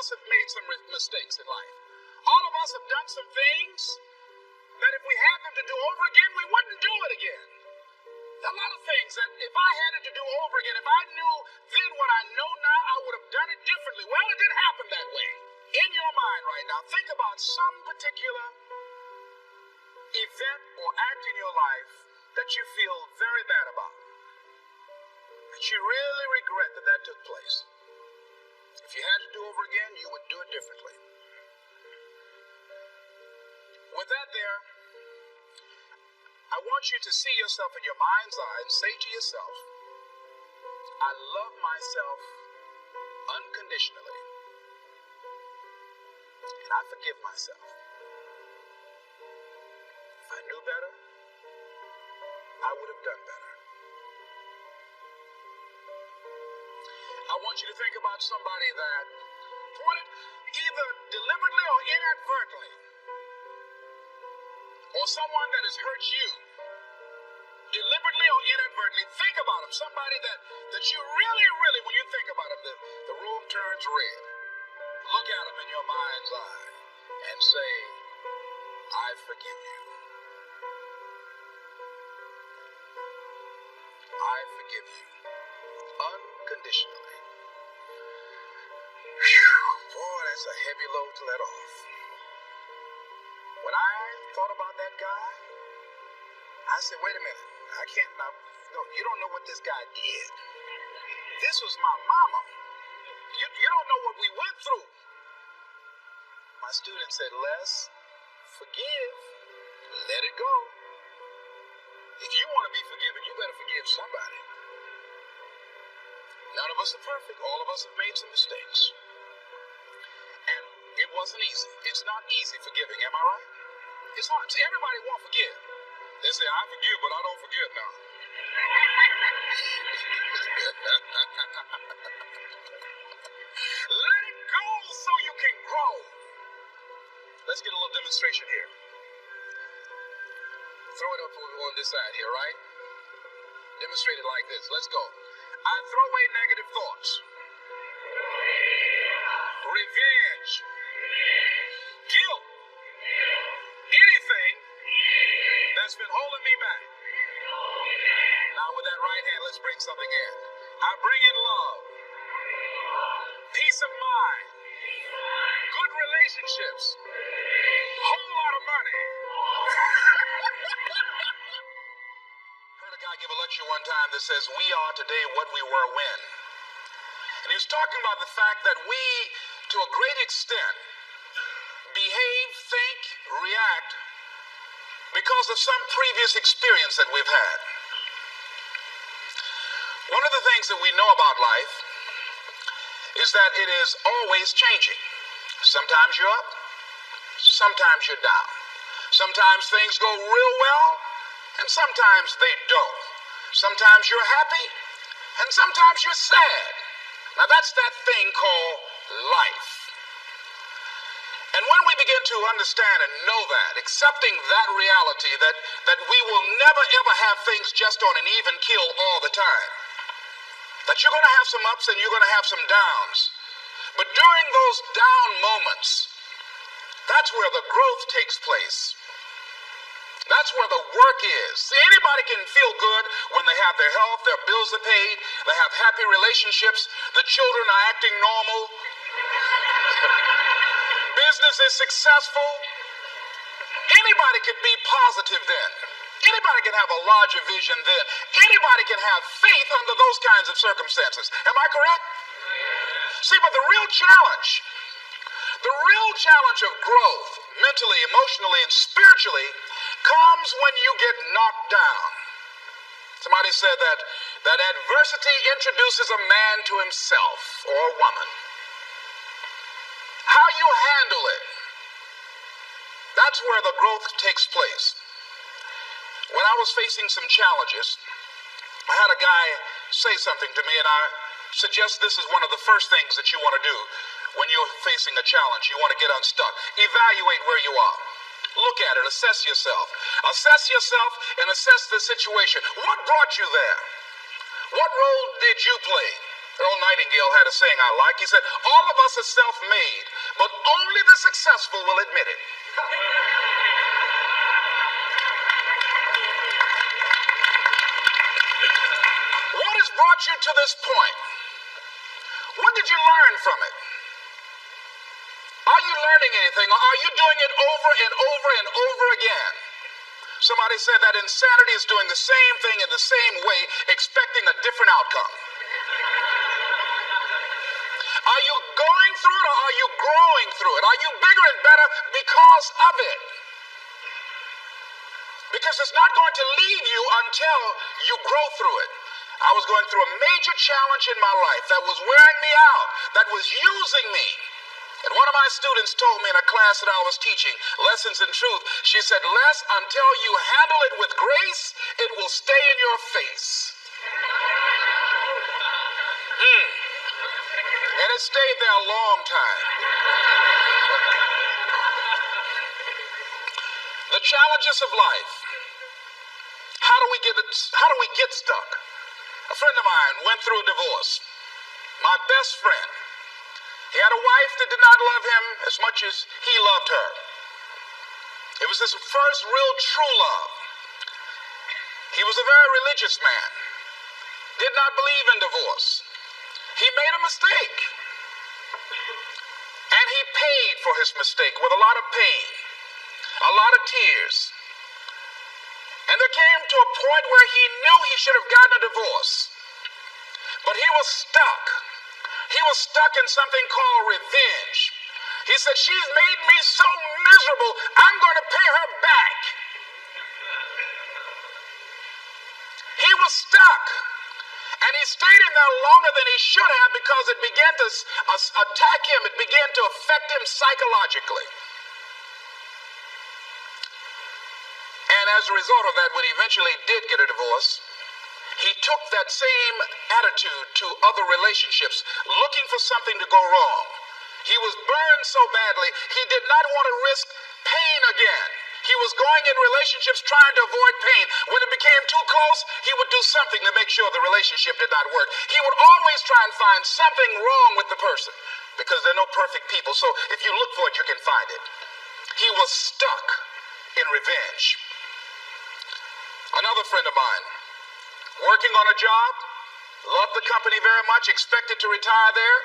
us have made some mistakes in life. All of us have done some things that if we had them to do over again, we wouldn't do it again. A lot of things that if I had it to do over again, if I knew then what I know now, I would have done it differently. Well, it didn't happen that way. In your mind right now, think about some particular event or act in your life that you feel very bad about, that you really regret that took place. If you had to do over again, you would do it differently. With that there, I want you to see yourself in your mind's eye and say to yourself, I love myself unconditionally, and I forgive myself. If I knew better, I would have done better. I want you to think about somebody that pointed either deliberately or inadvertently, or someone that has hurt you deliberately or inadvertently. Think about them. Somebody that you really, when you think about them, the room turns red. Look at them in your mind's eye and say, I forgive you. I forgive you unconditionally. Whew, boy, that's a heavy load to let off. When I thought about that guy, I said, wait a minute, I can't, no, you don't know what this guy did. This was my mama. You don't know what we went through. My student said, Les, forgive, let it go. If you want to be forgiven, you better forgive somebody. None of us are perfect. All of us have made some mistakes. And it wasn't easy. It's not easy forgiving, am I right? It's hard. See, everybody won't forgive. They say, I forgive, but I don't forget now. Let it go so you can grow. Let's get a little demonstration here. Throw it up on this side here, right? Demonstrate it like this. Let's go. I throw away negative thoughts. Revenge. Guilt. Anything that's been holding me back. Now with that right hand, let's bring something in. I bring in love. Peace of mind. Good relationships. Whole lot of money. Heard a guy give a lecture one time that says, we are today what we were when. And he was talking about the fact that we, to a great extent, behave, think, react because of some previous experience that we've had. One of the things that we know about life is that it is always changing. Sometimes you're up, sometimes you're down. Sometimes things go real well, and sometimes they don't. Sometimes you're happy, and sometimes you're sad. Now that's that thing called life. And when we begin to understand and know that, accepting that reality that we will never ever have things just on an even keel all the time, that you're going to have some ups and you're going to have some downs, but during those down moments, that's where the growth takes place. That's where the work is. See, anybody can feel good when they have their health, their bills are paid, they have happy relationships, the children are acting normal, business is successful. Anybody can be positive then. Anybody can have a larger vision then. Anybody can have faith under those kinds of circumstances. Am I correct? See, but the real challenge of growth, mentally, emotionally, and spiritually, comes when you get knocked down. Somebody said that adversity introduces a man to himself or a woman. How you handle it, that's where the growth takes place. When I was facing some challenges, I had a guy say something to me, and I suggest this is one of the first things that you want to do when you're facing a challenge. You want to get unstuck. Evaluate where you are. Look at it. Assess yourself. Assess yourself and assess the situation. What brought you there? What role did you play? Earl Nightingale had a saying I like. He said, all of us are self-made, but only the successful will admit it. What has brought you to this point? What did you learn from it? Are you learning anything, or are you doing it over and over and over again? Somebody said that insanity is doing the same thing in the same way, expecting a different outcome. Are you going through it, or are you growing through it? Are you bigger and better because of it? Because it's not going to leave you until you grow through it. I was going through a major challenge in my life that was wearing me out, that was using me. And one of my students told me in a class that I was teaching, Lessons in Truth, she said, Les, until you handle it with grace, it will stay in your face. And it stayed there a long time. The challenges of life. How do we get stuck? A friend of mine went through a divorce. My best friend. He had a wife that did not love him as much as he loved her. It was his first real true love. He was a very religious man. Did not believe in divorce. He made a mistake. And he paid for his mistake with a lot of pain, a lot of tears. And there came to a point where he knew he should have gotten a divorce. But he was stuck. He was stuck in something called revenge. He said, she's made me so miserable, I'm going to pay her back. He was stuck. And he stayed in there longer than he should have because it began to attack him. It began to affect him psychologically. And as a result of that, when he eventually did get a divorce, he took that same attitude to other relationships, looking for something to go wrong. He was burned so badly, he did not want to risk pain again. He was going in relationships trying to avoid pain. When it became too close, he would do something to make sure the relationship did not work. He would always try and find something wrong with the person, because there are no perfect people. So if you look for it, you can find it. He was stuck in revenge. Another friend of mine, working on a job, loved the company very much, expected to retire there.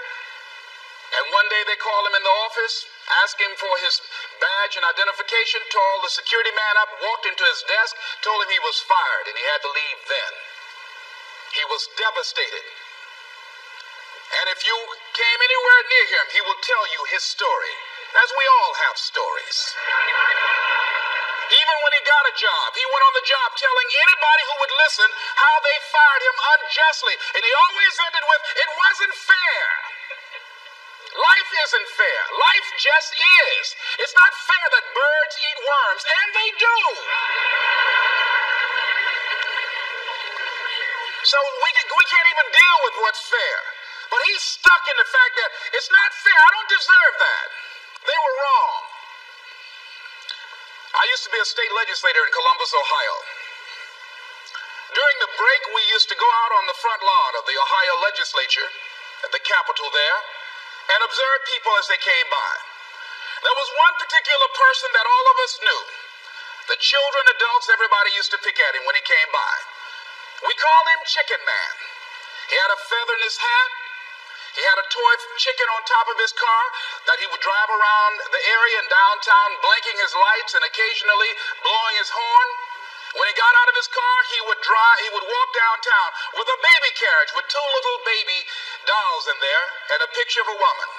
And one day they called him in the office, asked him for his badge and identification, called the security man up, walked into his desk, told him he was fired and he had to leave then. He was devastated. And if you came anywhere near him, he will tell you his story, as we all have stories. Even when he got a job, he went on the job telling anybody who would listen how they fired him unjustly. And he always ended with, it wasn't fair. Life isn't fair. Life just is. It's not fair that birds eat worms, and they do. So we can't even deal with what's fair. But he's stuck in the fact that it's not fair. I don't deserve that. They were wrong. I used to be a state legislator in Columbus, Ohio. During the break, we used to go out on the front lawn of the Ohio legislature at the Capitol there and observe people as they came by. There was one particular person that all of us knew. The children, adults, everybody used to pick at him when he came by. We called him Chicken Man. He had a feather in his hat. He had a toy chicken on top of his car that he would drive around the area in downtown, blinking his lights and occasionally blowing his horn. When he got out of his car, he would walk downtown with a baby carriage with two little baby dolls in there and a picture of a woman.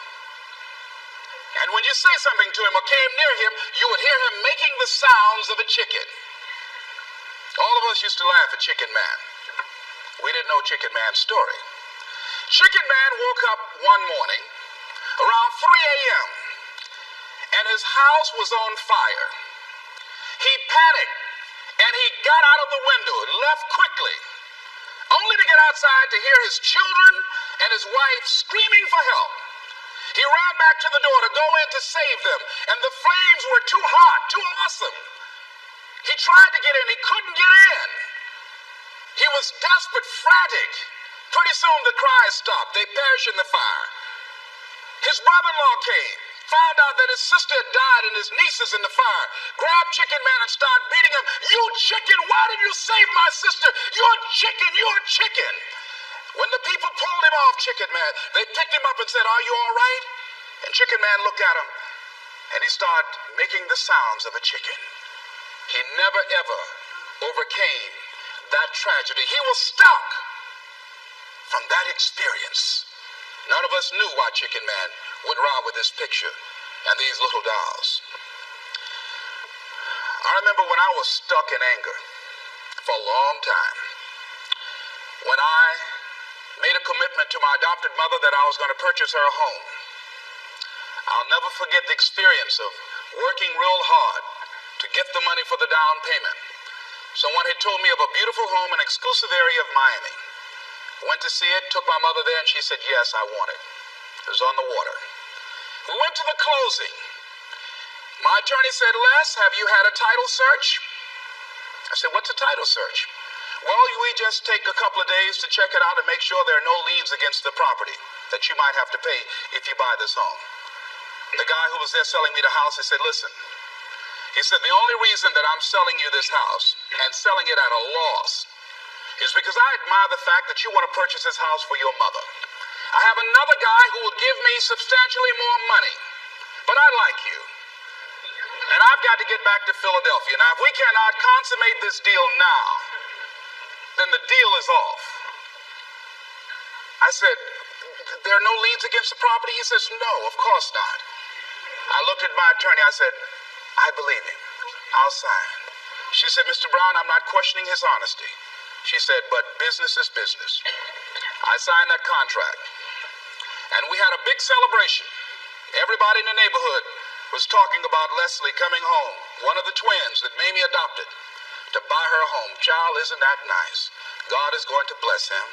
And when you say something to him or came near him, you would hear him making the sounds of a chicken. All of us used to laugh at Chicken Man. We didn't know Chicken Man's story. Chicken Man woke up one morning around 3 a.m. and his house was on fire. He panicked and he got out of the window and left quickly, only to get outside to hear his children and his wife screaming for help. He ran back to the door to go in to save them, and the flames were too hot, too awesome. He tried to get in, he couldn't get in. He was desperate, frantic, Pretty soon the cries stopped. They perished in the fire. His brother-in-law came, found out that his sister had died and his niece is in the fire, grabbed Chicken Man and started beating him. You chicken, why did you save my sister? You're chicken, you're chicken. When the people pulled him off Chicken Man, they picked him up and said, are you all right? And Chicken Man looked at him and he started making the sounds of a chicken. He never ever overcame that tragedy. He was stuck from that experience. None of us knew why Chicken Man went around with this picture and these little dolls. I remember when I was stuck in anger for a long time, when I made a commitment to my adopted mother that I was going to purchase her a home. I'll never forget the experience of working real hard to get the money for the down payment. Someone had told me of a beautiful home in an exclusive area of Miami. I went to see it, took my mother there, and she said, yes, I want it. It was on the water. We went to the closing. My attorney said, Les, have you had a title search? I said, what's a title search? Well, we just take a couple of days to check it out and make sure there are no liens against the property that you might have to pay if you buy this home. The guy who was there selling me the house, he said, listen, he said, the only reason that I'm selling you this house and selling it at a loss is because I admire the fact that you want to purchase this house for your mother. I have another guy who will give me substantially more money, but I like you. And I've got to get back to Philadelphia. Now, if we cannot consummate this deal now, then the deal is off. I said, there are no liens against the property? He says, no, of course not. I looked at my attorney. I said, I believe him. I'll sign. She said, Mr. Brown, I'm not questioning his honesty. She said, but business is business. I signed that contract. And we had a big celebration. Everybody in the neighborhood was talking about Leslie coming home, one of the twins that Mamie adopted, to buy her a home. Child, isn't that nice? God is going to bless him.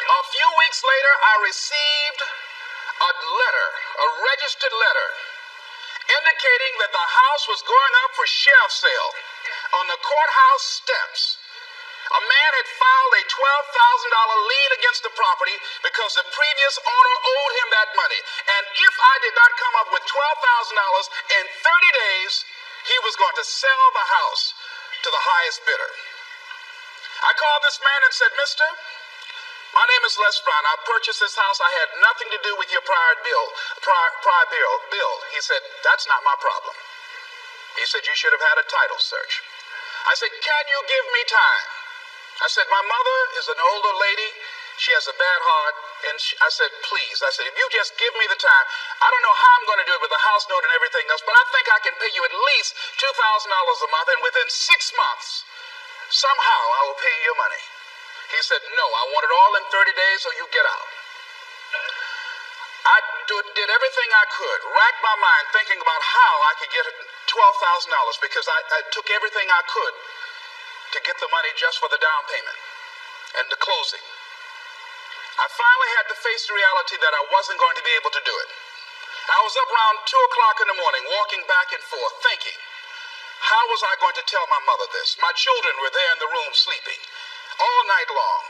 A few weeks later, I received a letter, a registered letter, indicating that the house was going up for sheriff sale on the courthouse steps. A man had filed a $12,000 lien against the property because the previous owner owed him that money. And if I did not come up with $12,000 in 30 days, he was going to sell the house to the highest bidder. I called this man and said, mister, my name is Les Brown. I purchased this house. I had nothing to do with your prior bill. He said, that's not my problem. He said, you should have had a title search. I said, can you give me time? I said, my mother is an older lady. She has a bad heart. And I said, please. I said, if you just give me the time, I don't know how I'm going to do it with the house note and everything else, but I think I can pay you at least $2,000 a month, and within 6 months, somehow I will pay you your money. He said, no, I want it all in 30 days or you get out. I did everything I could, racked my mind thinking about how I could get $12,000 because I took everything I could to get the money just for the down payment and the closing. I finally had to face the reality that I wasn't going to be able to do it. I was up around 2 o'clock in the morning, walking back and forth, thinking, how was I going to tell my mother this? My children were there in the room sleeping all night long.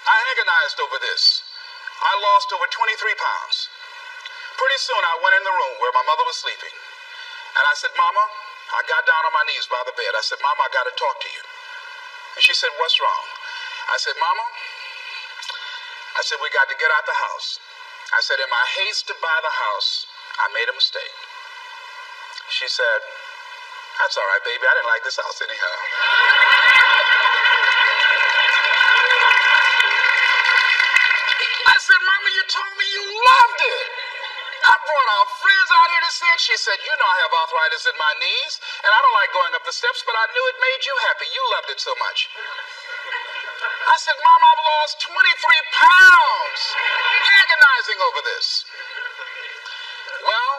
I agonized over this. I lost over 23 pounds. Pretty soon I went in the room where my mother was sleeping. And I said, Mama, I got down on my knees by the bed. I said, Mama, I got to talk to you. And she said, what's wrong? I said, Mama, we got to get out the house. I said, in my haste to buy the house, I made a mistake. She said, that's all right, baby. I didn't like this house anyhow. I said, Mama, you told me you loved it. I brought our friends out here to see it. She said, you know I have arthritis in my knees, and I don't like going up the steps, but I knew it made you happy. You loved it so much. I said, Mom, I've lost 23 pounds, agonizing over this. Well,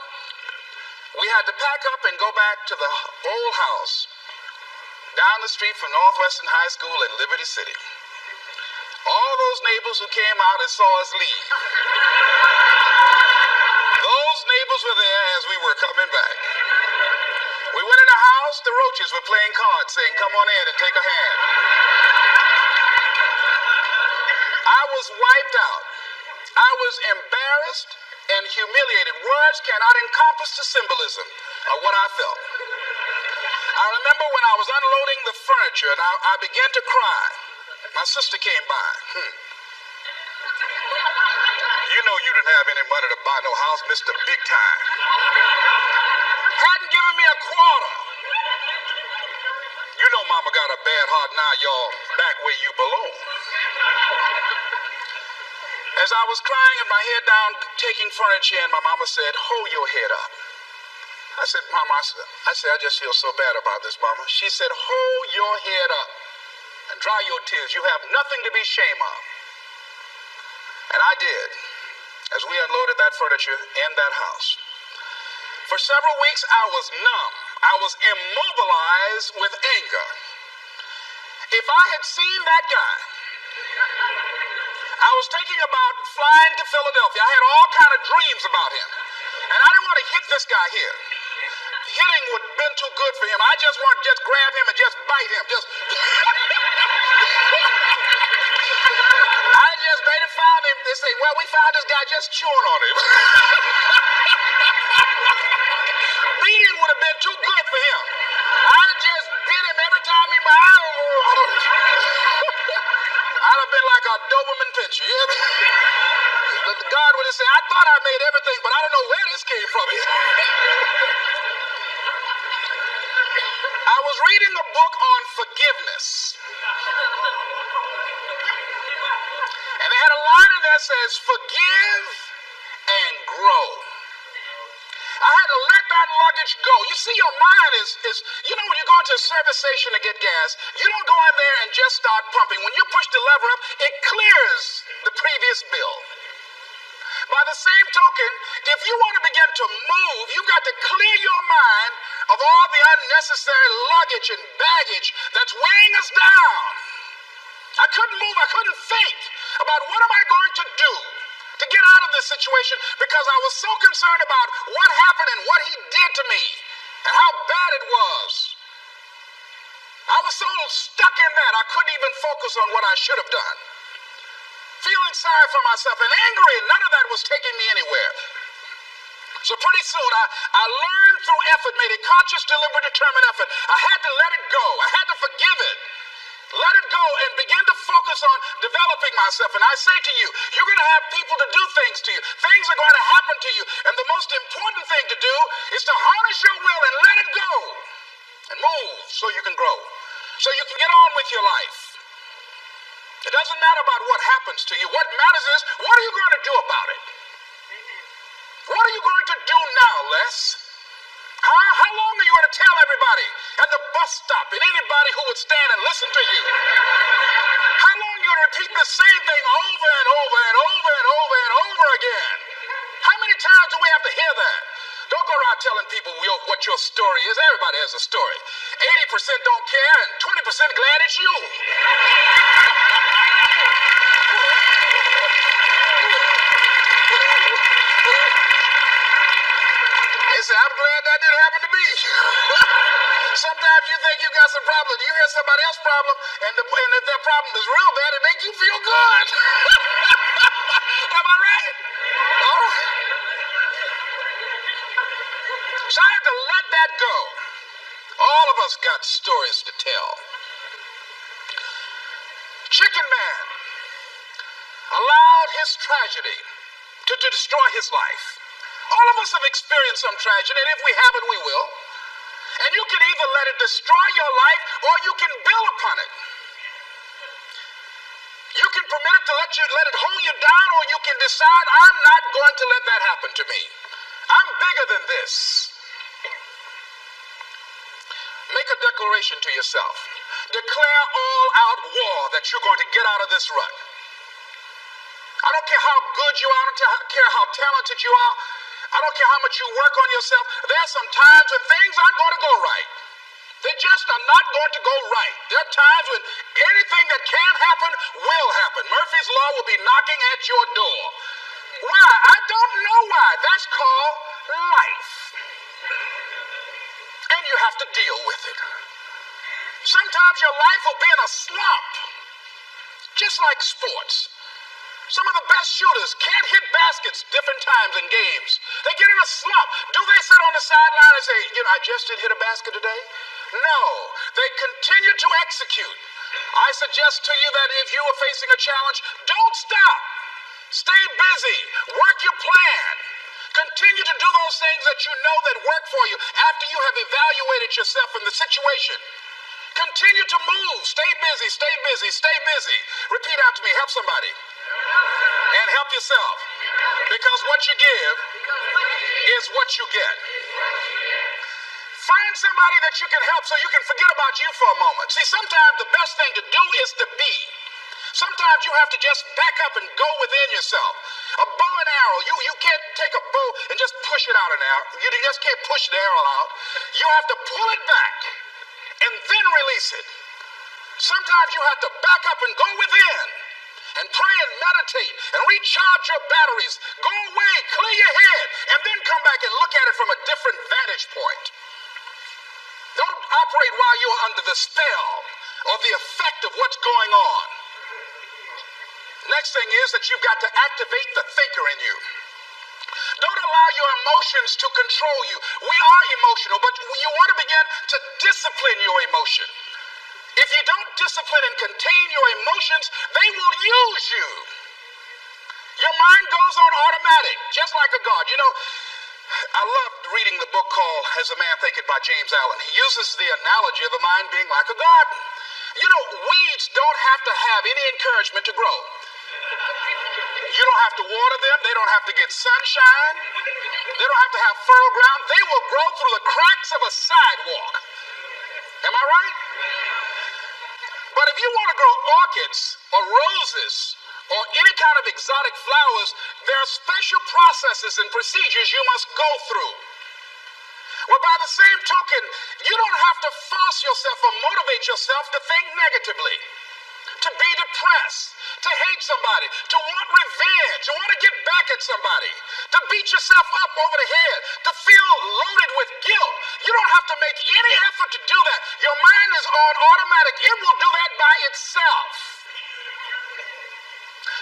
we had to pack up and go back to the old house down the street from Northwestern High School in Liberty City. All those neighbors who came out and saw us leave, those neighbors were there as we were coming back. We went in the house, the roaches were playing cards, saying, come on in and take a hand. was wiped out. I was embarrassed and humiliated. Words cannot encompass the symbolism of what I felt. I remember when I was unloading the furniture and I began to cry. My sister came by. You know you didn't have any money to buy no house, Mr. Big Time. Hadn't given me a quarter. You know mama got a bad heart now, y'all. Back where you belong. As I was crying and my head down, taking furniture in, my mama said, hold your head up. I said, Mama, I just feel so bad about this, Mama. She said, hold your head up and dry your tears. You have nothing to be ashamed of. And I did, as we unloaded that furniture in that house. For several weeks, I was numb. I was immobilized with anger. If I had seen that guy, I was thinking about flying to Philadelphia. I had all kind of dreams about him. And I didn't want to hit this guy here. Hitting would have been too good for him. I just wanted to just grab him and just bite him. I just maybe found him. They say, well, we found this guy just chewing on him. Beating would have been too good for him. I'd have just bit him every time he I'd have been like a Doberman pincher. You hear me? God would have said, I thought I made everything, but I don't know where this came from. I was reading a book on forgiveness. And they had a line in there that says, forgive and grow. I had to let that luggage go. You see, your mind is when you go into a service station to get gas, you don't go in there and just start pumping. When you push the lever up, it clears the previous bill. By the same token, if you want to begin to move, you've got to clear your mind of all the unnecessary luggage and baggage that's weighing us down. I couldn't move. I couldn't think about what am I going to do to get out of this situation because I was so concerned about what happened and what he did to me and how bad it was. I was so stuck in that I couldn't even focus on what I should have done. Feeling sorry for myself and angry, none of that was taking me anywhere. So pretty soon I learned through effort, made a conscious, deliberate, determined effort. I had to let it go. I had to forgive it. Let it go and begin to focus on developing myself. And I say to you, you're going to have people to do things to you. Things are going to happen to you. And the most important thing to do is to harness your will and let it go. And move so you can grow. So you can get on with your life. It doesn't matter about what happens to you. What matters is, what are you going to do about it? What are you going to do now, Les? How long are you going to tell everybody at the bus stop and anybody who would stand and listen to you? How long are you going to repeat the same thing over and over and over and over and over again? How many times do we have to hear that? Don't go around telling people what your story is. Everybody has a story. 80% don't care and 20% glad it's you. I'm glad that didn't happen to me. Sometimes you think you got some problems. You hear somebody else's problem, and if their problem is real bad, it makes you feel good. Am I right? All right. So I had to let that go. All of us got stories to tell. Chicken Man allowed his tragedy to destroy his life. All of us have experienced some tragedy, and if we haven't, we will. And you can either let it destroy your life, or you can build upon it. You can permit it to let it hold you down, or you can decide, I'm not going to let that happen to me. I'm bigger than this. Make a declaration to yourself. Declare all-out war that you're going to get out of this rut. I don't care how good you are. I don't care how talented you are. I don't care how much you work on yourself. There are some times when things aren't going to go right. They just are not going to go right. There are times when anything that can happen will happen. Murphy's Law will be knocking at your door. Why? I don't know why. That's called life. And you have to deal with it. Sometimes your life will be in a slump, just like sports. Some of the best shooters can't hit baskets different times in games. They get in a slump. Do they sit on the sideline and say, I just didn't hit a basket today? No. They continue to execute. I suggest to you that if you are facing a challenge, don't stop. Stay busy. Work your plan. Continue to do those things that you know that work for you after you have evaluated yourself in the situation. Continue to move. Stay busy, stay busy, stay busy. Repeat out to me. Help somebody. And help yourself. Because what you give is what you get. Find somebody that you can help so you can forget about you for a moment. See, sometimes the best thing to do is to be. Sometimes you have to just back up and go within yourself. A bow and arrow, you can't take a bow and just push it out an arrow. You just can't push the arrow out. You have to pull it back and then release it. Sometimes you have to back up and go within and pray and meditate and recharge your batteries. Go away, clear your head, and then come back and look at it from a different vantage point. Don't operate while you're under the spell or the effect of what's going on. Next thing is that you've got to activate the thinker in you. Don't allow your emotions to control you. We are emotional, but you want to begin to discipline your emotion. If you don't discipline and contain your emotions, they will use you. Your mind goes on automatic, just like a God. I loved reading the book called As a Man Thinketh by James Allen. He uses the analogy of the mind being like a garden. Weeds don't have to have any encouragement to grow. You don't have to water them. They don't have to get sunshine. They don't have to have fertile ground. They will grow through the cracks of a sidewalk. Am I right? But if you want to grow orchids or roses or any kind of exotic flowers, there are special processes and procedures you must go through. Well, by the same token, you don't have to force yourself or motivate yourself to think negatively, to be depressed, to hate somebody, to want revenge, to want to get back at somebody, to beat yourself up over the head, to feel loaded with guilt. You don't have to make any effort to do that. Your mind is on automatic. It will do that by itself.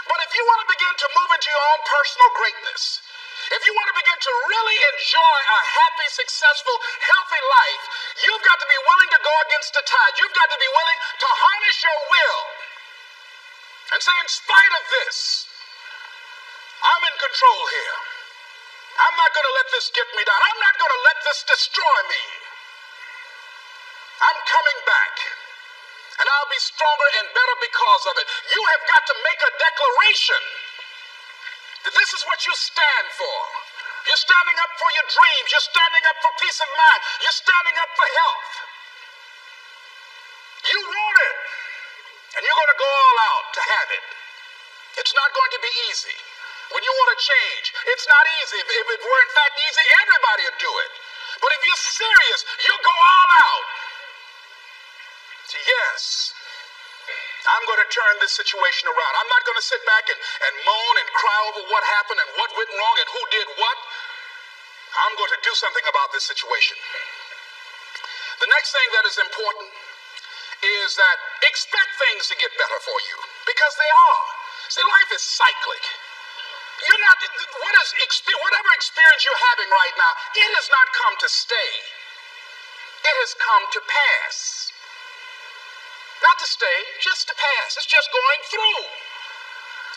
But if you want to begin to move into your own personal greatness, if you want to begin to really enjoy a happy, successful, healthy life, you've got to be willing to go against the tide. You've got to be willing to harness your will and say, in spite of this, I'm in control here. I'm not going to let this get me down. I'm not going to let this destroy me. I'm coming back, and I'll be stronger and better because of it. You have got to make a declaration that this is what you stand for. You're standing up for your dreams. You're standing up for peace of mind. You're standing up for health. You want it, and you're going to go all out to have it. It's not going to be easy. When you want to change, it's not easy. If it were in fact easy, everybody would do it. But if you're serious, you'll go all out. So yes, I'm going to turn this situation around. I'm not going to sit back and moan and cry over what happened and what went wrong and who did what. I'm going to do something about this situation. The next thing that is important is that expect things to get better for you, because they are. See, life is cyclic. You're not, whatever experience you're having right now, it has not come to stay. It has come to pass. Not to stay, just to pass. It's just going through.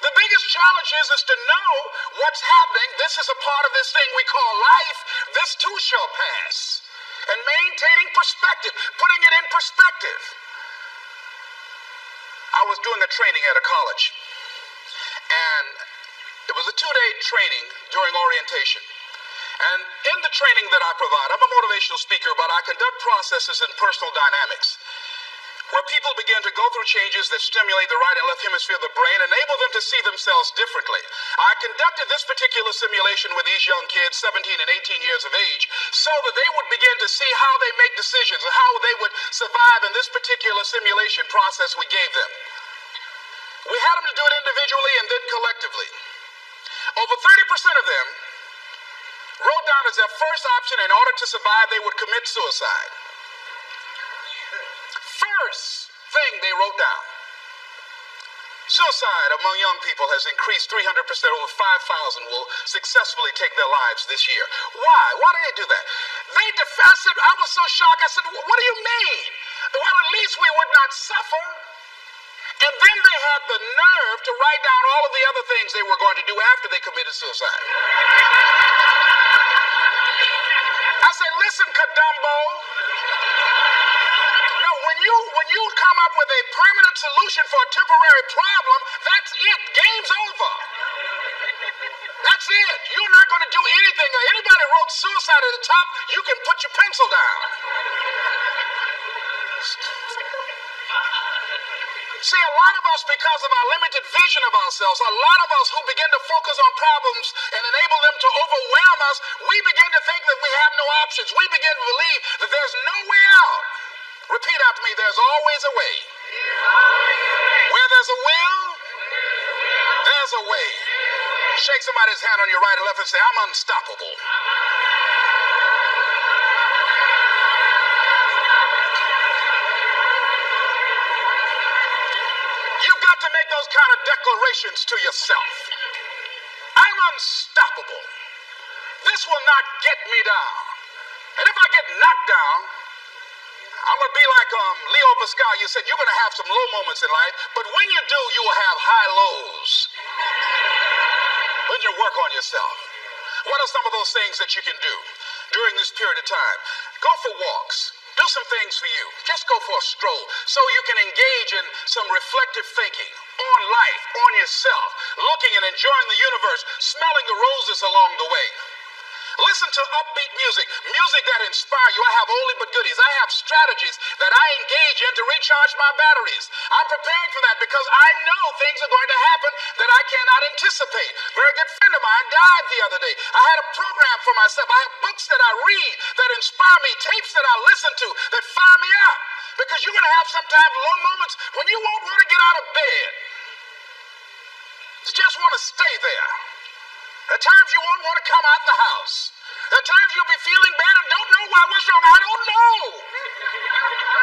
The biggest challenge is to know what's happening. This is a part of this thing we call life. This too shall pass. And maintaining perspective, putting it in perspective. I was doing a training at a college, and it was a 2-day training during orientation. And in the training that I provide, I'm a motivational speaker, but I conduct processes in personal dynamics, where people begin to go through changes that stimulate the right and left hemisphere of the brain, enable them to see themselves differently. I conducted this particular simulation with these young kids, 17 and 18 years of age, so that they would begin to see how they make decisions and how they would survive in this particular simulation process we gave them. We had them to do it individually and then collectively. Over 30% of them wrote down as their first option, in order to survive, they would commit suicide. First thing they wrote down. Suicide among young people has increased 300%. Over 5,000 will successfully take their lives this year. Why? Why did they do that? I said, I was so shocked. I said, what do you mean? Well, at least we would not suffer. And then they had the nerve to write down all of the other things they were going to do after they committed suicide. I said, listen, Kadumbo. No, when you come up with a permanent solution for a temporary problem, that's it. Game's over. That's it. You're not going to do anything. Anybody wrote suicide at the top, you can put your pencil down. See, a lot of us, because of our limited vision of ourselves, a lot of us who begin to focus on problems and enable them to overwhelm us, we begin to think that we have no options. We begin to believe that there's no way out. Repeat after me, there's always a way. Where there's a will, there's a way. Shake somebody's hand on your right or left and say, I'm unstoppable. You've got to make those kind of declarations to yourself. I'm unstoppable. This will not get me down. And if I get knocked down, I'm going to be like Leo Pascal. You said you're going to have some low moments in life, but when you do, you will have high lows. When you work on yourself. What are some of those things that you can do during this period of time? Go for walks. Do some things for you. Just go for a stroll so you can engage in some reflective thinking on life, on yourself, looking and enjoying the universe, smelling the roses along the way. Listen to upbeat music, music that inspires you. I have oldie but goodies. I have strategies that I engage in to recharge my batteries. I'm preparing for that because I know things are going to happen that I cannot anticipate. A very good friend of mine died the other day. I had a program for myself. I have books that I read that inspire me, tapes that I listen to that fire me up. Because you're going to have sometimes low moments when you won't want to get out of bed. You just want to stay there. At times you won't want to come out the house. At times you'll be feeling bad and don't know why. What's wrong? I don't know.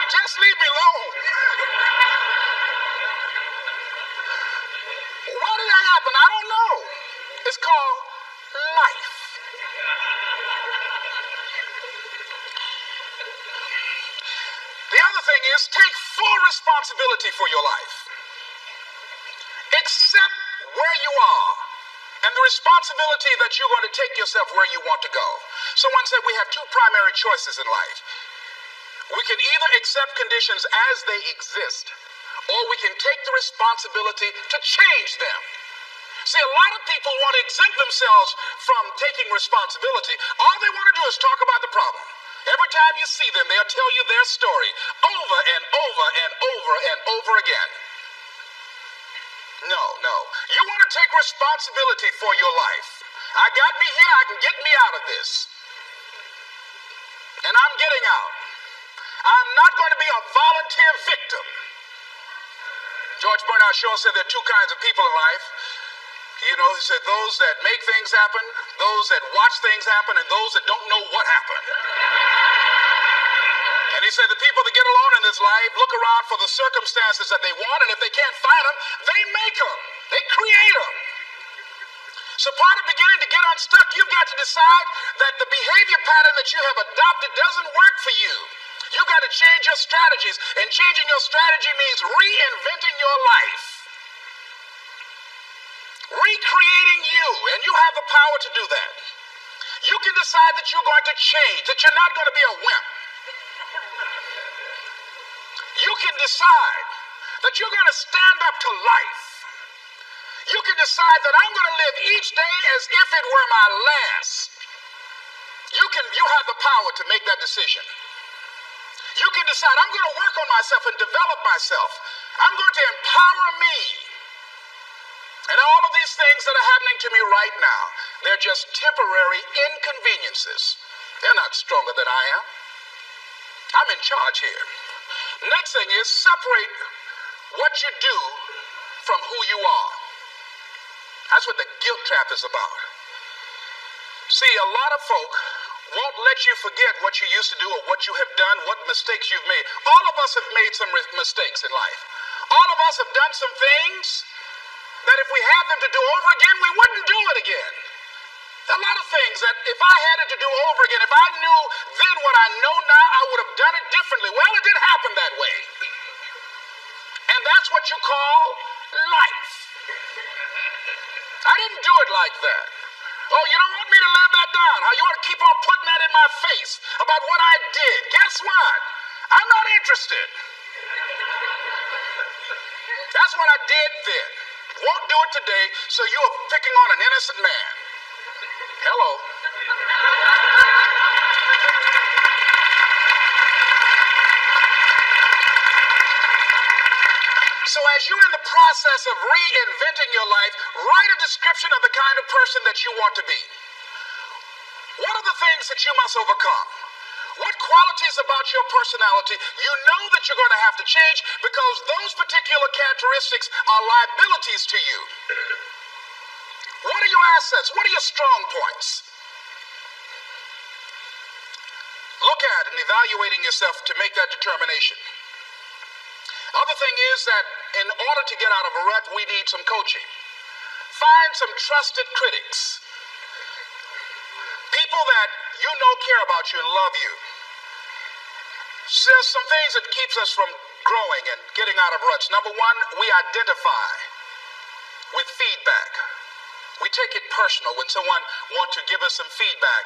Just leave me alone. Why did that happen? I don't know. It's called life. The other thing is take full responsibility for your life. Accept where you are and the responsibility that you're going to take yourself where you want to go. Someone said we have two primary choices in life. We can either accept conditions as they exist, or we can take the responsibility to change them. See, a lot of people want to exempt themselves from taking responsibility. All they want to do is talk about the problem. Every time you see them, they'll tell you their story over and over and over and over again. No. You want to take responsibility for your life. I got me here, I can get me out of this. And I'm getting out. I'm not going to be a volunteer victim. George Bernard Shaw said there are two kinds of people in life. You know, he said those that make things happen, those that watch things happen, and those that don't know what happened. And he said the people that get along in this life look around for the circumstances that they want, and if they can't find them, they make them. They create them. So part of beginning to get unstuck, you've got to decide that the behavior pattern that you have adopted doesn't work for you. You've got to change your strategies, and changing your strategy means reinventing your life. Recreating you, and you have the power to do that. You can decide that you're going to change, that you're not going to be a wimp. You can decide that you're going to stand up to life. You can decide that I'm going to live each day as if it were my last. You have the power to make that decision. You can decide I'm going to work on myself and develop myself. I'm going to empower me. And all of these things that are happening to me right now, they're just temporary inconveniences. They're not stronger than I am. I'm in charge here. Next thing is separate what you do from who you are. That's what the guilt trap is about. See, a lot of folk won't let you forget what you used to do or what you have done, what mistakes you've made. All of us have made some mistakes in life. All of us have done some things if we had them to do over again, we wouldn't do it again. There are a lot of things that if I had it to do over again, if I knew then what I know now, I would have done it differently. Well, it didn't happen that way. And that's what you call life. I didn't do it like that. Oh, you don't want me to live that down. How you want to keep on putting that in my face about what I did. Guess what? I'm not interested. That's what I did then. Won't do it today, so you are picking on an innocent man. Hello. So as you're in the process of reinventing your life, write a description of the kind of person that you want to be. What are the things that you must overcome? What qualities about your personality you know that you're going to have to change because those particular characteristics are liabilities to you? What are your assets? What are your strong points? Look at and evaluating yourself to make that determination. Other thing is that in order to get out of a rut, we need some coaching. Find some trusted critics. People that you know care about you and love you. There's some things that keeps us from growing and getting out of ruts. Number one, we identify with feedback. We take it personal when someone wants to give us some feedback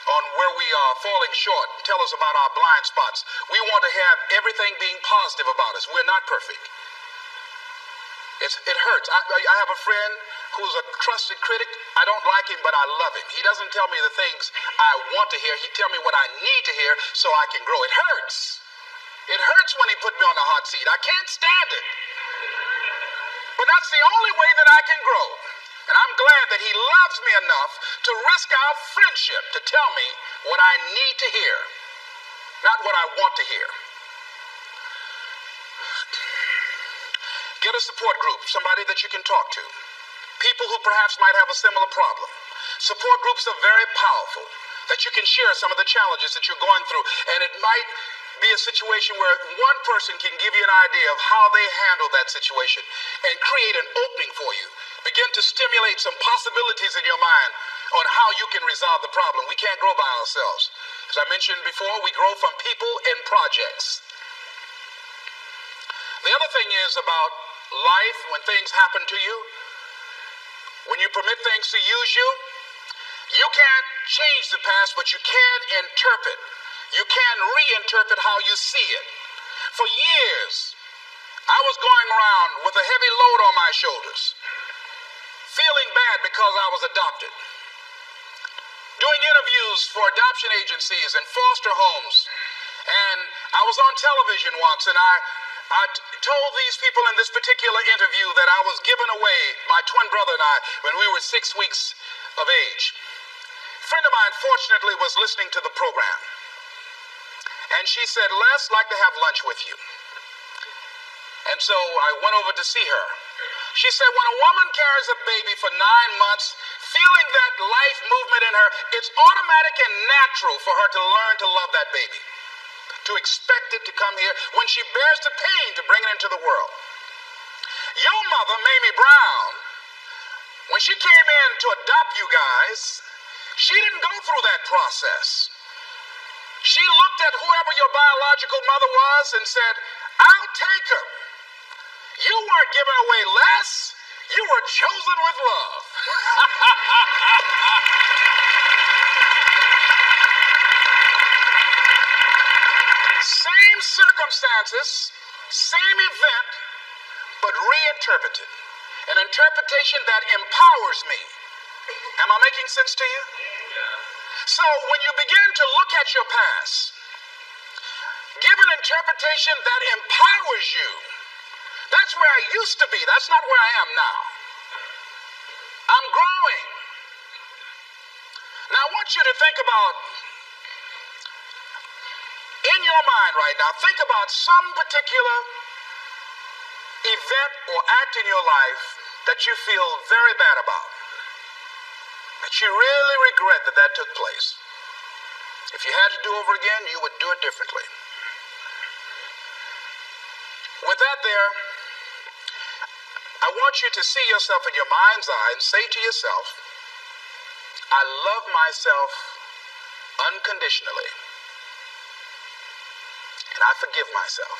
on where we are falling short, tell us about our blind spots. We want to have everything being positive about us. We're not perfect. It hurts. I have a friend who's a trusted critic. I don't like him, but I love him. He doesn't tell me the things I want to hear. He tells me what I need to hear so I can grow. It hurts. It hurts when he put me on the hot seat. I can't stand it. But that's the only way that I can grow. And I'm glad that he loves me enough to risk our friendship to tell me what I need to hear, not what I want to hear. Get a support group, somebody that you can talk to. People who perhaps might have a similar problem. Support groups are very powerful, that you can share some of the challenges that you're going through. And it might be a situation where one person can give you an idea of how they handle that situation and create an opening for you. Begin to stimulate some possibilities in your mind on how you can resolve the problem. We can't grow by ourselves. As I mentioned before, we grow from people and projects. The other thing is about life, when things happen to you, when you permit things to use you, you can't change the past, but you can interpret. You can reinterpret how you see it. For years, I was going around with a heavy load on my shoulders, feeling bad because I was adopted, doing interviews for adoption agencies and foster homes. And I was on television once, and I told these people in this particular interview that I was giving away my twin brother and I when we were 6 weeks of age. A friend of mine, fortunately, was listening to the program. And she said, Les, like to have lunch with you. And so I went over to see her. She said, when a woman carries a baby for 9 months, feeling that life movement in her, it's automatic and natural for her to learn to love that baby, to expect it to come here when she bears the pain to bring it into the world. Your mother, Mamie Brown, when she came in to adopt you guys, she didn't go through that process. She looked at whoever your biological mother was and said, I'll take her. You weren't given away less. You were chosen with love. Same circumstances, same event, but reinterpreted. An interpretation that empowers me. Am I making sense to you? So when you begin to look at your past, give an interpretation that empowers you. That's where I used to be. That's not where I am now. I'm growing. Now I want you to think about, in your mind right now, think about some particular event or act in your life that you feel very bad about, that you really regret that took place. If you had to do over again, you would do it differently. With that there, I I want you to see yourself in your mind's eye and say to yourself, I love myself unconditionally, and I forgive myself.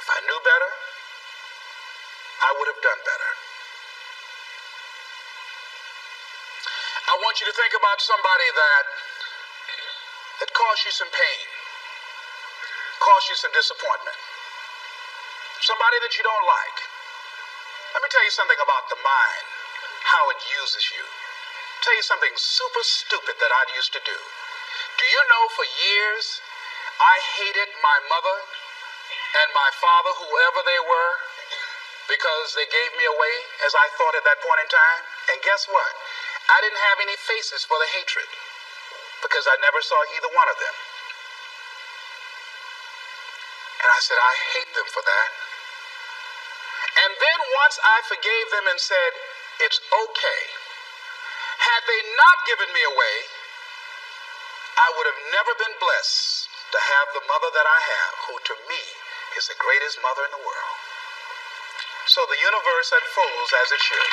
If I knew better, I would have done better. I want you to think about somebody that caused you some pain, caused you some disappointment, somebody that you don't like. Let me tell you something about the mind, how it uses you. Tell you something super stupid that I used to do. Do you know for years I hated my mother and my father, whoever they were, because they gave me away as I thought at that point in time? And guess what? I didn't have any faces for the hatred because I never saw either one of them. And I said, I hate them for that. And then once I forgave them and said, it's okay, had they not given me away, I would have never been blessed to have the mother that I have, who to me is the greatest mother in the world. So the universe unfolds as it should.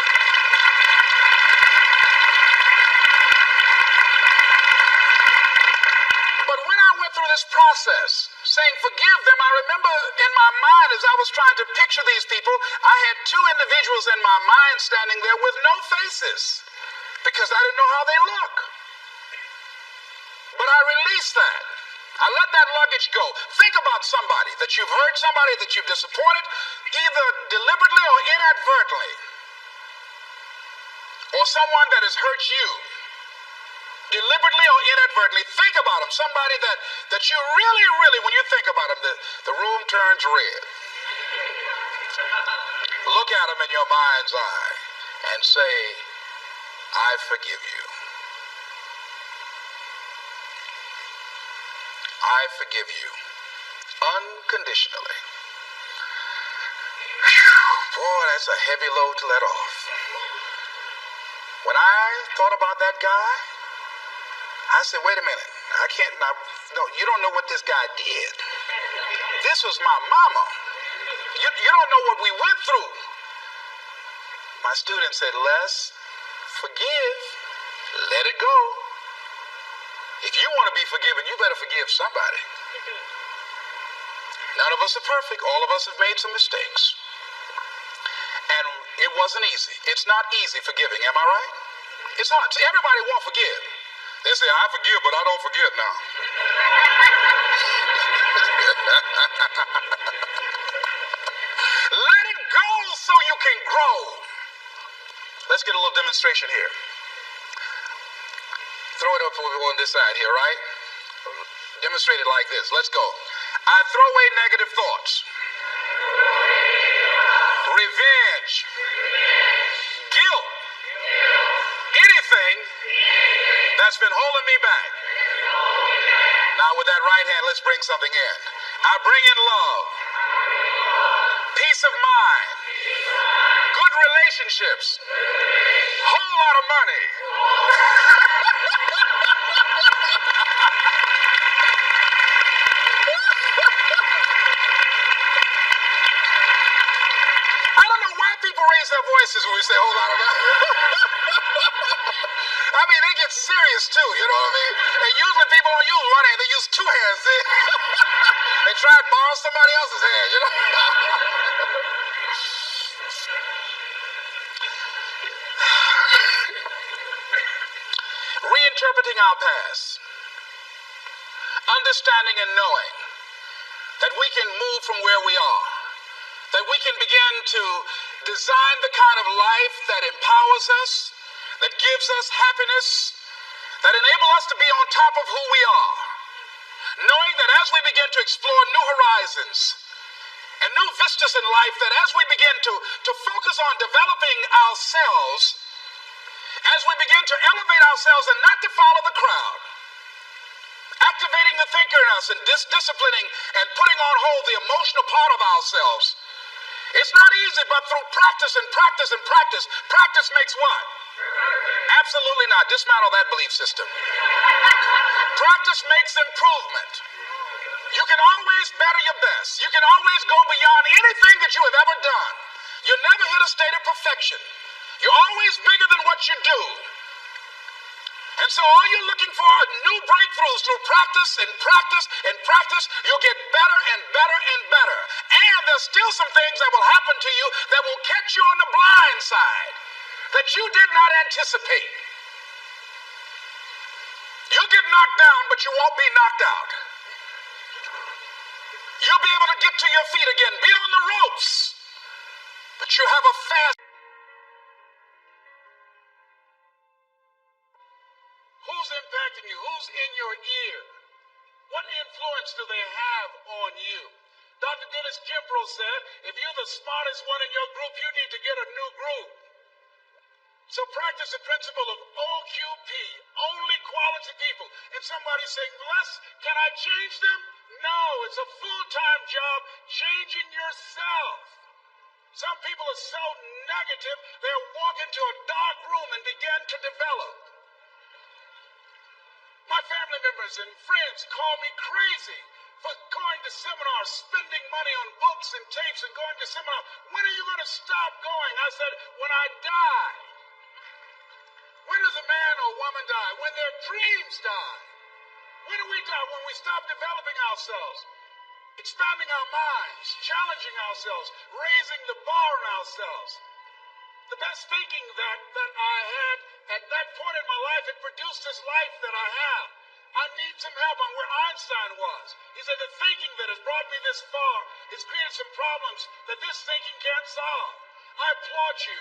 But when I went through this process, saying forgive them, I remember in my mind as I was trying to picture these people, I had two individuals in my mind standing there with no faces because I didn't know how they look. But I released that. I let that luggage go. Think about somebody that you've hurt, somebody that you've disappointed, either deliberately or inadvertently, or someone that has hurt you, deliberately or inadvertently. Think about them, somebody that you really, when you think about them, the room turns red. Look at them in your mind's eye and say, I forgive you. I forgive you unconditionally. Whew, boy, that's a heavy load to let off. When I thought about that guy, I said, wait a minute, I can't, no, you don't know what this guy did. This was my mama. You don't know what we went through. My student said, Les, forgive, let it go. If you want to be forgiven, you better forgive somebody. None of us are perfect. All of us have made some mistakes. And it wasn't easy. It's not easy forgiving, am I right? It's hard. See, everybody won't forgive. They say, I forgive, but I don't forget now. Let it go so you can grow. Let's get a little demonstration here. Throw it up on this side here, right? Demonstrate it like this. Let's go. I throw away negative thoughts. Revenge. Guilt. Anything that's been holding me back. Now with that right hand, let's bring something in. I bring in love. Peace of mind. Good relationships. Whole lot of money. I don't know why people raise their voices when we say whole lot of money. I mean, they get serious too, you know what I mean? And usually people don't use one hand, they use two hands. See? They try to borrow somebody else's hand, you know? Reinterpreting our past. Understanding and knowing that we can move from where we are. That we can begin to design the kind of life that empowers us, that gives us happiness, that enable us to be on top of who we are. Knowing that as we begin to explore new horizons and new vistas in life, that as we begin to focus on developing ourselves, as we begin to elevate ourselves and not to follow the crowd, activating the thinker in us and disciplining and putting on hold the emotional part of ourselves. It's not easy, but through practice and practice and practice, practice makes what? Absolutely not. Dismantle that belief system. Practice makes improvement. You can always better your best. You can always go beyond anything that you have ever done. You never hit a state of perfection. You're always bigger than what you do. And so all you're looking for are new breakthroughs through practice and practice and practice. You'll get better and better and better. And there's still some things that will happen to you that will catch you on the blind side that you did not anticipate. You'll get knocked down, but you won't be knocked out. You'll be able to get to your feet again, be on the ropes, but you have a fast. Who's impacting you? Who's in your ear? What influence do they have on you? Dr. Dennis Kimbrough said, if you're the smartest one in your group, you need to get a new group. So practice the principle of OQP, only quality people. And somebody's saying, Les, can I change them? No, it's a full-time job changing yourself. Some people are so negative, they'll walk into a dark room and begin to develop. My family members and friends call me crazy for going to seminars, spending money on books and tapes and going to seminars. When are you going to stop going? I said, when I die. When does a man or woman die? When their dreams die. When do we die? When we stop developing ourselves, expanding our minds, challenging ourselves, raising the bar on ourselves. The best thinking that I had at that point in my life, it produced this life that I have. I need some help on where Einstein was. He said, the thinking that has brought me this far has created some problems that this thinking can't solve. I applaud you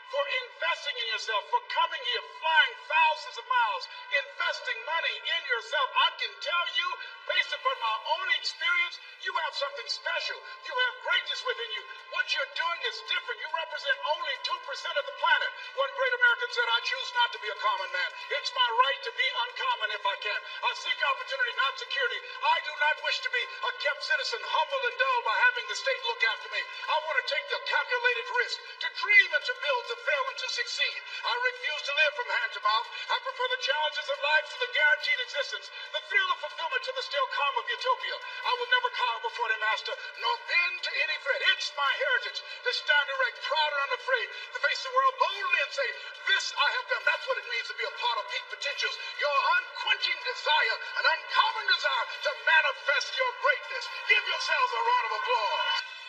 for investing in yourself, for coming here, flying thousands of miles, investing money in yourself. I can tell you, based upon my own experience, you have something special. You have greatness within you. What you're doing is different. You represent only 2% of the planet. One great American said, I choose not to be a common man. It's my right to be uncommon if I can. I seek opportunity, not security. I do not wish to be a kept citizen, humbled and dull by having the state look after me. I want to take the calculated risk, to dream and to build, to fail and to succeed. I refuse to live from hand to mouth. I prefer the challenges of life to the guaranteed existence, the thrill of fulfillment to the still calm of utopia. I will never cower before the master, nor bend to any threat. It's my heritage to stand erect, proud and unafraid, to face the world boldly and say, this I have done. That's what it means to be a part of peak potentials. Your unquenching desire, an uncommon desire to manifest your greatness. Give yourselves a round of applause.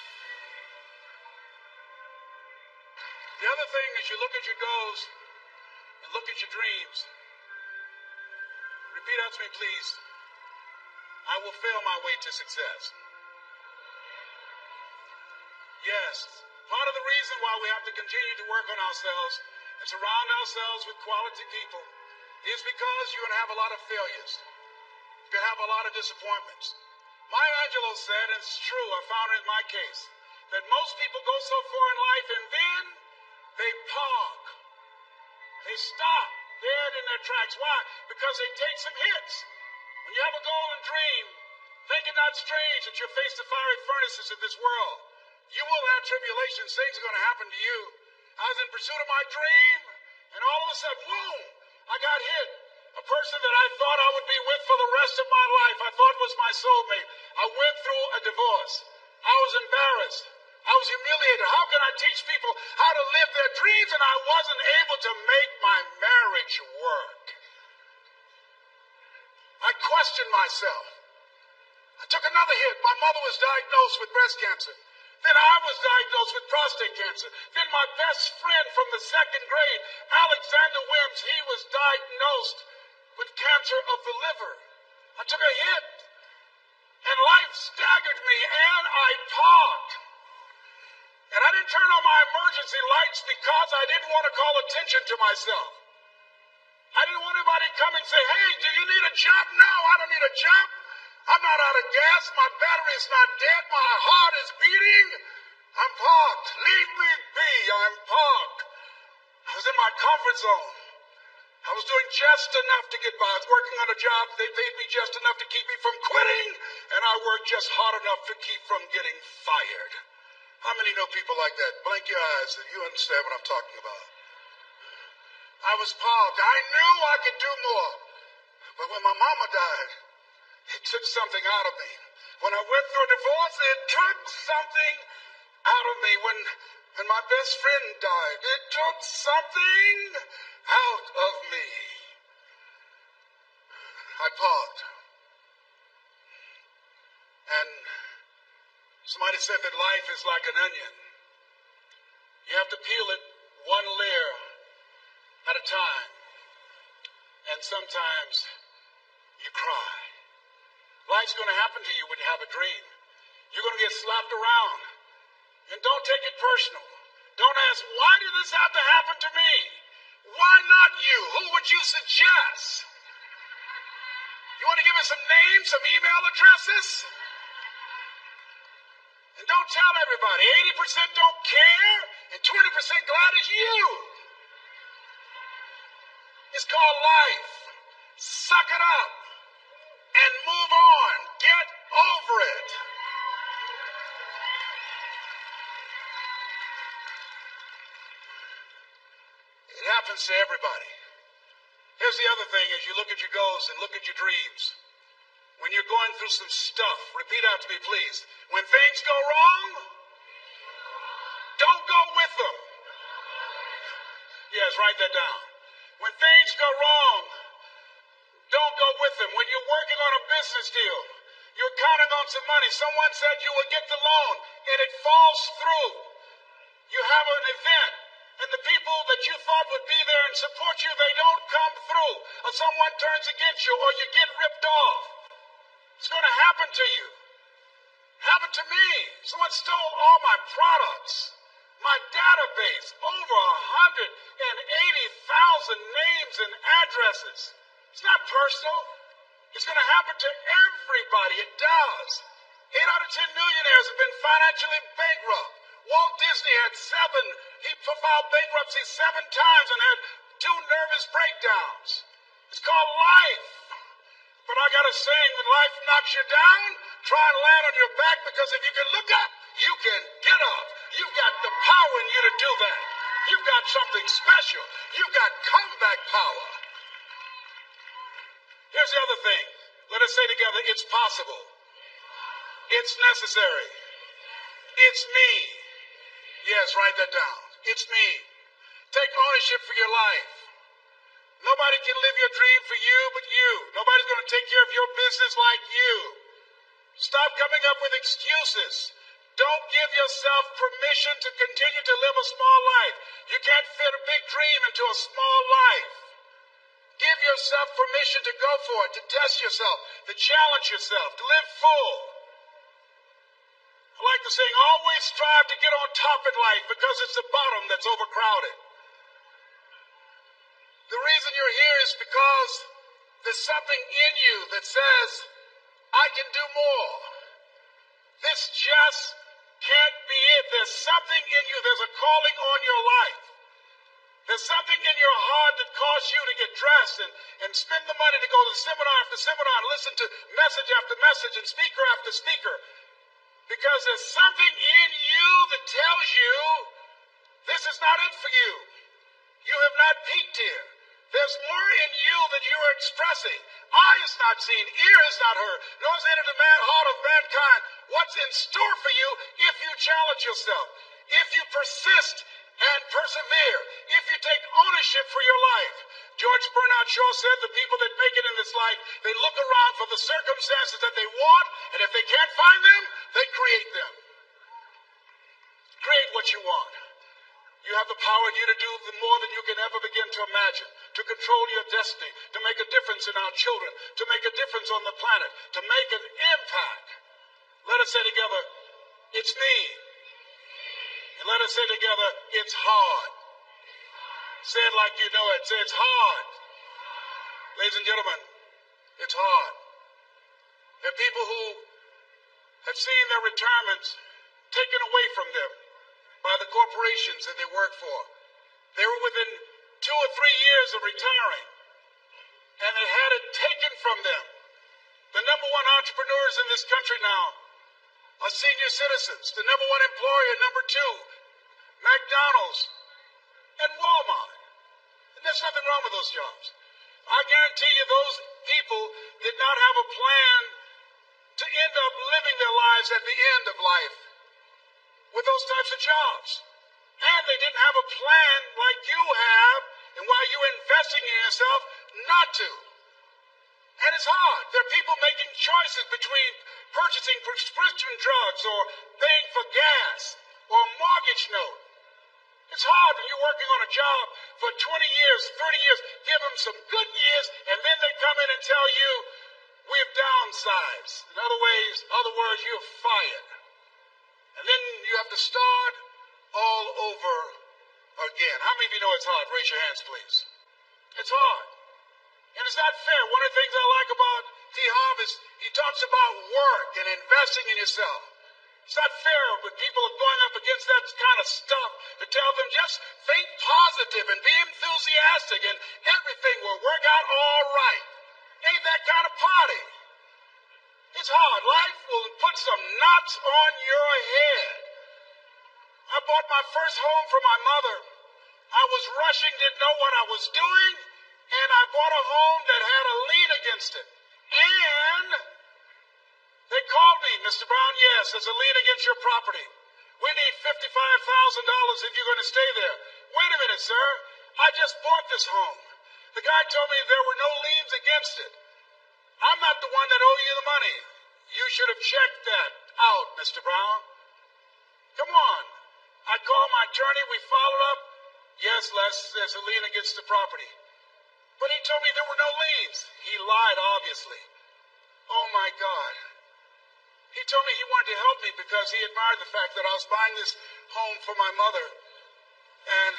The other thing is you look at your goals and look at your dreams. Repeat after me, please. I will fail my way to success. Yes, part of the reason why we have to continue to work on ourselves and surround ourselves with quality people is because you're going to have a lot of failures. You're going to have a lot of disappointments. Maya Angelou said, and it's true, I found it in my case, that most people go so far in life and then they park. They stop dead in their tracks. Why? Because they take some hits. When you have a goal and dream, think it not strange that you'll face the fiery furnaces of this world. You will have tribulations. Things are going to happen to you. I was in pursuit of my dream, and all of a sudden, boom, I got hit. A person that I thought I would be with for the rest of my life, I thought was my soulmate. I went through a divorce. I was embarrassed. I was humiliated. How can I teach people how to live their dreams? And I wasn't able to make my marriage work. I questioned myself. I took another hit. My mother was diagnosed with breast cancer. Then I was diagnosed with prostate cancer. Then my best friend from the second grade, Alexander Wims, he was diagnosed with cancer of the liver. I took a hit, and life staggered me, and I parked. And I didn't turn on my emergency lights because I didn't want to call attention to myself. I didn't want anybody to come and say, hey, do you need a jump? No, I don't need a jump. I'm not out of gas. My battery is not dead. My heart is beating. I'm parked. Leave me be. I'm parked. I was in my comfort zone. I was doing just enough to get by. I was working on a job. They paid me just enough to keep me from quitting, and I worked just hard enough to keep from getting fired. How many know people like that? Blink your eyes that you understand what I'm talking about. I was parked. I knew I could do more. But when my mama died, it took something out of me. When I went through a divorce, it took something out of me. When my best friend died, it took something out of me. I paused. And somebody said that life is like an onion. You have to peel it one layer at a time. And sometimes you cry. Life's going to happen to you when you have a dream. You're going to get slapped around. And don't take it personal. Don't ask, why did this have to happen to me? Why not you? Who would you suggest? You want to give us some names, some email addresses? And don't tell everybody. 80% don't care, and 20% glad it's you. It's called life. Suck it up and move on. Get over it. It happens to everybody. Here's the other thing as you look at your goals and look at your dreams. When you're going through some stuff, repeat out to me, please. When things go wrong, don't go with them. Yes, write that down. When things go wrong, don't go with them. When you're working on a business deal, you're counting on some money. Someone said you would get the loan, and it falls through. You have an event, and the people that you thought would be there and support you, they don't come through. Or someone turns against you, or you get ripped off. It's going to happen to you. Happened to me. Someone stole all my products. My database, over 180,000 names and addresses. It's not personal. It's going to happen to everybody. It does. 8 out of 10 millionaires have been financially bankrupt. Walt Disney had he filed bankruptcy 7 times and had 2 nervous breakdowns. It's called life. But I got a saying, when life knocks you down, try and land on your back, because if you can look up, you can get up. You've got the power in you to do that. You've got something special. You've got comeback power. Here's the other thing. Let us say together, it's possible. It's necessary. It's me. Yes, write that down. It's me. Take ownership for your life. Nobody can live your dream for you but you. Nobody's going to take care of your business like you. Stop coming up with excuses. Don't give yourself permission to continue to live a small life. You can't fit a big dream into a small life. Give yourself permission to go for it, to test yourself, to challenge yourself, to live full. I like the saying, always strive to get on top in life, because it's the bottom that's overcrowded. The reason you're here is because there's something in you that says, I can do more. This just can't be it. There's something in you. There's a calling on your life. There's something in your heart that caused you to get dressed and spend the money to go to seminar after seminar and listen to message after message and speaker after speaker. Because there's something in you that tells you this is not it for you. You have not peaked here. There's more in you that you are expressing. Eye is not seen, ear is not heard, nor is entered the heart of mankind what's in store for you if you challenge yourself, if you persist and persevere, if you take ownership for your life. George Bernard Shaw said the people that make it in this life, they look around for the circumstances that they want, and if they can't find them, they create them. Create what you want. You have the power in you to do more than you can ever begin to imagine, to control your destiny, to make a difference in our children, to make a difference on the planet, to make an impact. Let us say together, it's me. And let us say together, it's hard. Say it like you know it. Say it's hard. Ladies and gentlemen, it's hard. There are people who have seen their retirements taken away from them by the corporations that they work for. They were within 2 or 3 years of retiring, and they had it taken from them. The number 1 entrepreneurs in this country now are senior citizens. The number 1 employer, number 2, McDonald's and Walmart. And there's nothing wrong with those jobs. I guarantee you those people did not have a plan to end up living their lives at the end of life with those types of jobs. And they didn't have a plan like you have, and while you're investing in yourself, not to. And it's hard. There are people making choices between purchasing prescription drugs or paying for gas or a mortgage note. It's hard when you're working on a job for 20 years, 30 years, give them some good years, and then they come in and tell you, we've downsized. In other words, you're fired. And then you have to start all over again. How many of you know it's hard? Raise your hands, please. It's hard. And it's not fair. One of the things I like about T. Harv is he talks about work and investing in yourself. It's not fair when people are going up against that kind of stuff to tell them just think positive and be enthusiastic and everything will work out all right. Ain't that kind of party. It's hard. Life will put some knots on your head. I bought my first home for my mother. I was rushing, didn't know what I was doing, and I bought a home that had a lien against it. And they called me, Mr. Brown, yes, there's a lien against your property. We need $55,000 if you're going to stay there. Wait a minute, sir. I just bought this home. The guy told me there were no liens against it. I'm not the one that owe you the money. You should have checked that out, Mr. Brown. Come on. I called my attorney. We followed up. Yes, Les, there's a lien against the property. But he told me there were no liens. He lied, obviously. Oh, my God. He told me he wanted to help me because he admired the fact that I was buying this home for my mother and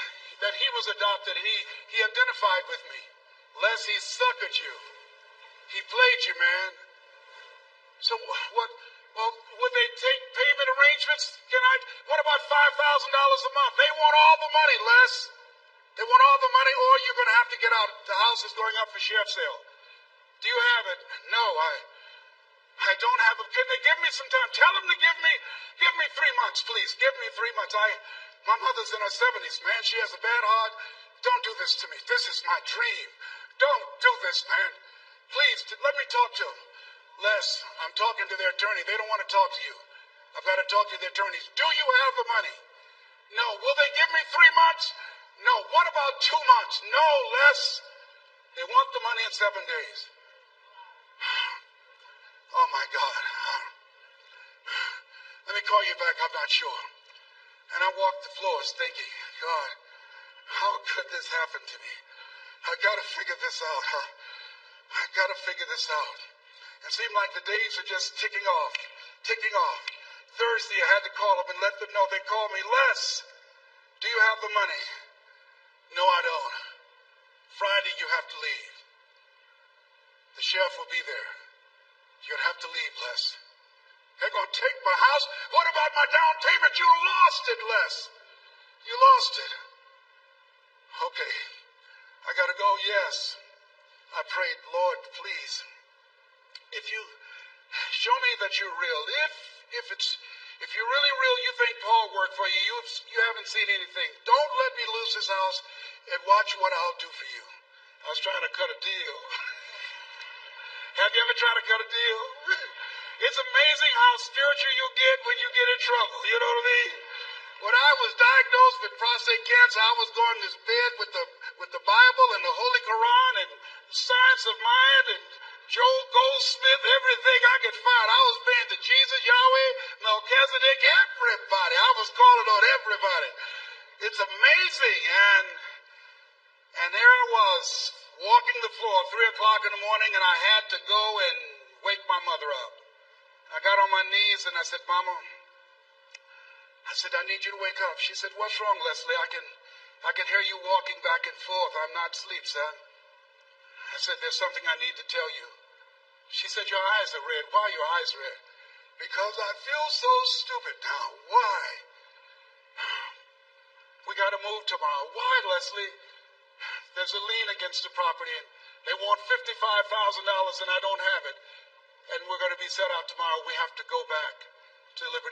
that he was adopted, and he identified with me. Les, he suckered you. He played you, man. So what? Well, would they take payment arrangements? What about $5,000 a month? They want all the money, Les. They want all the money, or you're going to have to get out. The house is going up for sheriff's sale. Do you have it? No, I don't have it. Can they give me some time? Tell them to give me 3 months, please. Give me 3 months. My mother's in her 70s, man. She has a bad heart. Don't do this to me. This is my dream. Don't do this, man. Please, let me talk to them. Les, I'm talking to their attorney. They don't want to talk to you. I've got to talk to their attorneys. Do you have the money? No. Will they give me 3 months? No. What about 2 months? No, Les. They want the money in 7 days. Oh, my God. Let me call you back. I'm not sure. And I walked the floors thinking, God, how could this happen to me? I got to figure this out. I got to figure this out. It seemed like the days are just ticking off. Thursday, I had to call them and let them know. They called me, Les, do you have the money? No, I don't. Friday, you have to leave. The sheriff will be there. You'll have to leave, Les. They're going to take my house. What about my down payment? You lost it, Les. You lost it. Okay. I got to go, yes. I prayed, Lord, please, if you show me that you're real, if you're really real, you think Paul worked for you, you haven't seen anything. Don't let me lose this house and watch what I'll do for you. I was trying to cut a deal. Have you ever tried to cut a deal? It's amazing how spiritual you get when you get in trouble. You know what I mean? When I was diagnosed with prostate cancer, I was going to bed with the Bible and the Holy Quran and Science of Mind and Joel Goldsmith, everything I could find. I was praying to Jesus, Yahweh, Melchizedek, everybody. I was calling on everybody. It's amazing. And there I was, walking the floor at 3 o'clock in the morning, and I had to go and wake my mother up. I got on my knees and I said, Mama, I need you to wake up. She said, what's wrong, Leslie? I can hear you walking back and forth. I'm not asleep, son. I said, there's something I need to tell you. She said, your eyes are red. Why are your eyes red? Because I feel so stupid now. Why? We got to move tomorrow. Why, Leslie? There's a lien against the property, and they want $55,000, and I don't have it. And we're going to be set out tomorrow. We have to go back to Liberty.